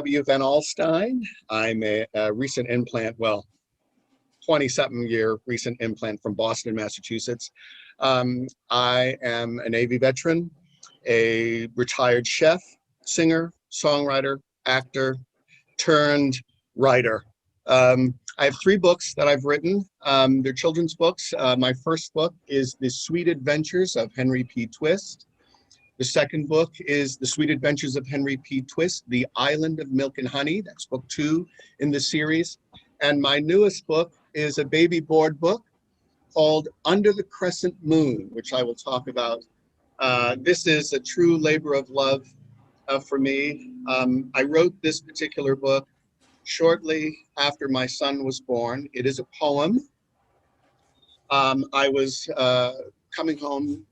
b.w.vanalstyne. I'm a recent implant, well, 20-something year recent implant from Boston, Massachusetts. I am a Navy veteran, a retired chef, singer, songwriter, actor, turned writer. I have 3 books that I've written. They're children's books. My first book is The Sweet Adventures of Henry P. Twist. The second book is The Sweet Adventures of Henry P. Twist, The Island of Milk and Honey. That's book 2 in the series. And my newest book is a baby board book called Under the Crescent Moon, which I will talk about. This is a true labor of love for me. I wrote this particular book shortly after my son was born. It is a poem. I was coming home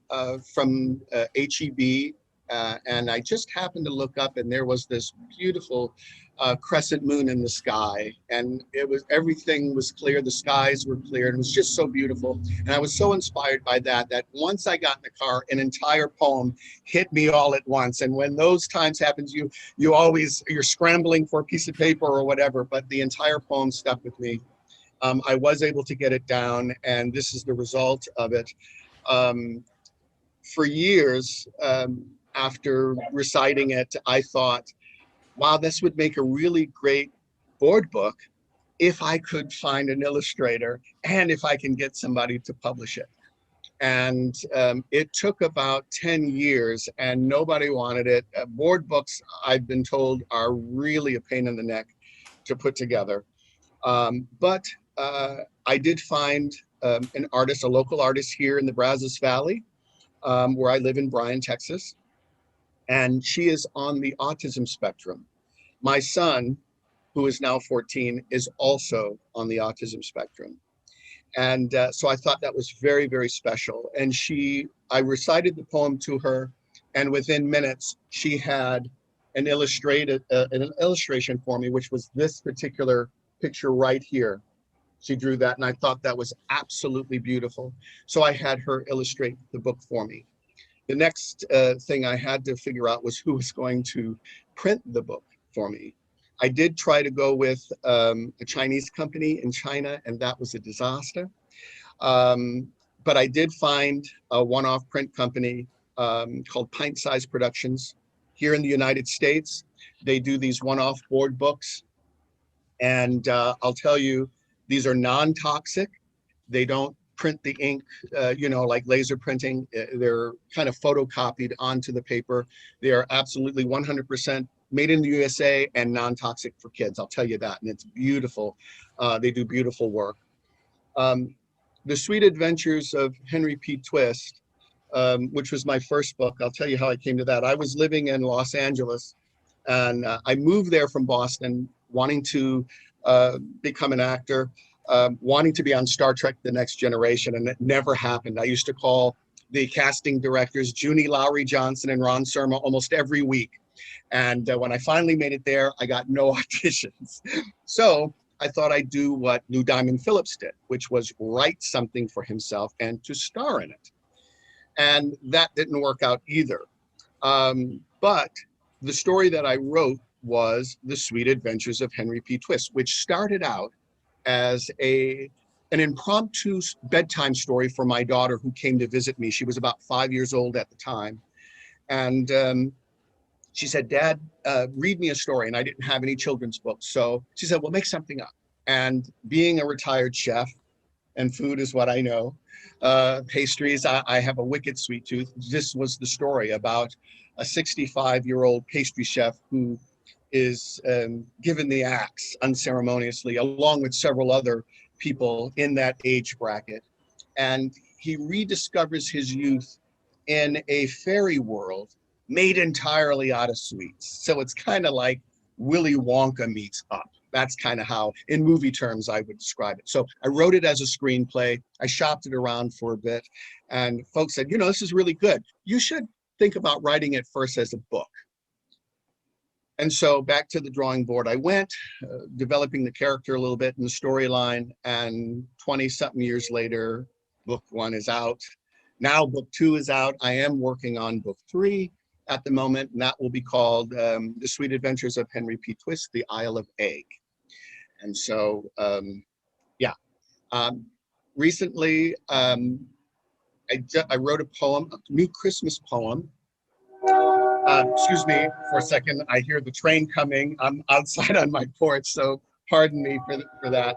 from HEB, and I just happened to look up, and there was this beautiful crescent moon in the sky, and everything was clear. The skies were clear, and it was just so beautiful. And I was so inspired by that once I got in the car, an entire poem hit me all at once. And when those times happens, you're scrambling for a piece of paper or whatever, but the entire poem stuck with me. I was able to get it down, and this is the result of it. For years after reciting it, I thought, wow, this would make a really great board book if I could find an illustrator and if I can get somebody to publish it. And it took about 10 years and nobody wanted it. Board books, I've been told, are really a pain in the neck to put together. But I did find an artist, a local artist here in the Brazos Valley, where I live in Bryan, Texas. And she is on the autism spectrum. My son, who is now 14, is also on the autism spectrum. And so I thought that was very, very special. And I recited the poem to her, and within minutes, she had an illustration for me, which was this particular picture right here. She drew that, and I thought that was absolutely beautiful. So I had her illustrate the book for me. The next thing I had to figure out was who was going to print the book for me. I did try to go with a Chinese company in China, and that was a disaster. But I did find a one-off print company called Pint Size Productions here in the United States. They do these one-off board books. And I'll tell you, these are non-toxic. They don't print the ink, like laser printing. They're kind of photocopied onto the paper. They are absolutely 100% made in the USA and non-toxic for kids. I'll tell you that, and it's beautiful. They do beautiful work. The Sweet Adventures of Henry P. Twist, which was my first book. I'll tell you how I came to that. I was living in Los Angeles, and I moved there from Boston, wanting to become an actor, wanting to be on Star Trek: The Next Generation, and it never happened. I used to call the casting directors, Junie Lowry Johnson and Ron Surma, almost every week. And when I finally made it there, I got no auditions. So I thought I'd do what Lou Diamond Phillips did, which was write something for himself and to star in it. And that didn't work out either. But the story that I wrote was The Sweet Adventures of Henry P. Twist, which started out as an impromptu bedtime story for my daughter who came to visit me. She was about 5 years old at the time. And she said, Dad, read me a story. And I didn't have any children's books. So she said, well, make something up. And being a retired chef, and food is what I know, pastries, I have a wicked sweet tooth. This was the story about a 65-year-old pastry chef who is given the axe unceremoniously, along with several other people in that age bracket. And he rediscovers his youth in a fairy world made entirely out of sweets. So it's kind of like Willy Wonka meets Up. That's kind of how, in movie terms, I would describe it. So I wrote it as a screenplay. I shopped it around for a bit, and folks said, this is really good. You should think about writing it first as a book. And so back to the drawing board I went, developing the character a little bit in the storyline, and 20-something years later, book 1 is out. Now book 2 is out. I am working on book 3. at the moment, and that will be called The Sweet Adventures of Henry P. Twist, The Isle of Egg. And so, yeah. Recently, I wrote a poem, a new Christmas poem. Excuse me for a second. I hear the train coming. I'm outside on my porch, so pardon me for that.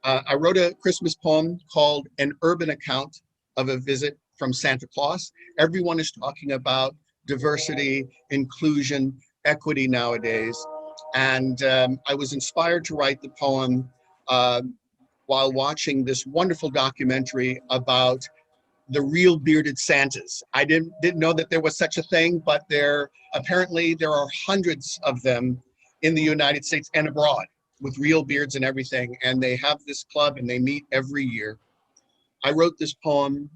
I wrote a Christmas poem called An Urban Account of a Visit from Santa Claus. Everyone is talking about diversity, inclusion, equity nowadays. And I was inspired to write the poem while watching this wonderful documentary about the real bearded Santas. I didn't know that there was such a thing, but apparently there are hundreds of them in the United States and abroad with real beards and everything. And they have this club and they meet every year. I wrote this poem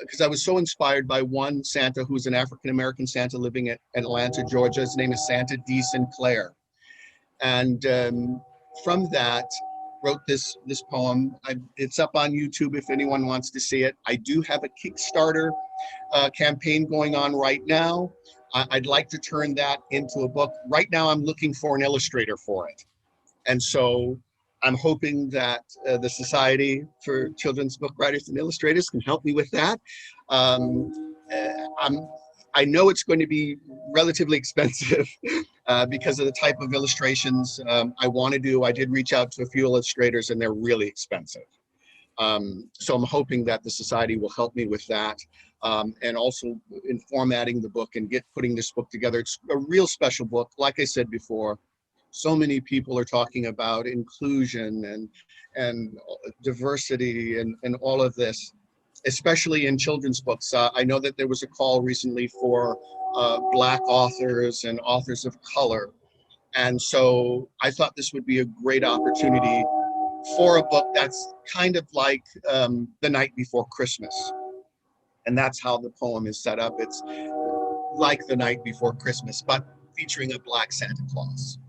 because I was so inspired by one Santa who's an African-American Santa living in Atlanta, Georgia. His name is Santa D. Sinclair. And from that, wrote this poem. It's up on YouTube if anyone wants to see it. I do have a Kickstarter campaign going on right now. I'd like to turn that into a book. Right now, I'm looking for an illustrator for it. And so I'm hoping that the Society for Children's Book Writers and Illustrators can help me with that. I know it's going to be relatively expensive because of the type of illustrations I want to do. I did reach out to a few illustrators and they're really expensive. So I'm hoping that the Society will help me with that, and also in formatting the book and putting this book together. It's a real special book. Like I said before, so many people are talking about inclusion and diversity and all of this, especially in children's books. I know that there was a call recently for Black authors and authors of color. And so I thought this would be a great opportunity for a book that's kind of like The Night Before Christmas. And that's how the poem is set up. It's like The Night Before Christmas, but featuring a Black Santa Claus.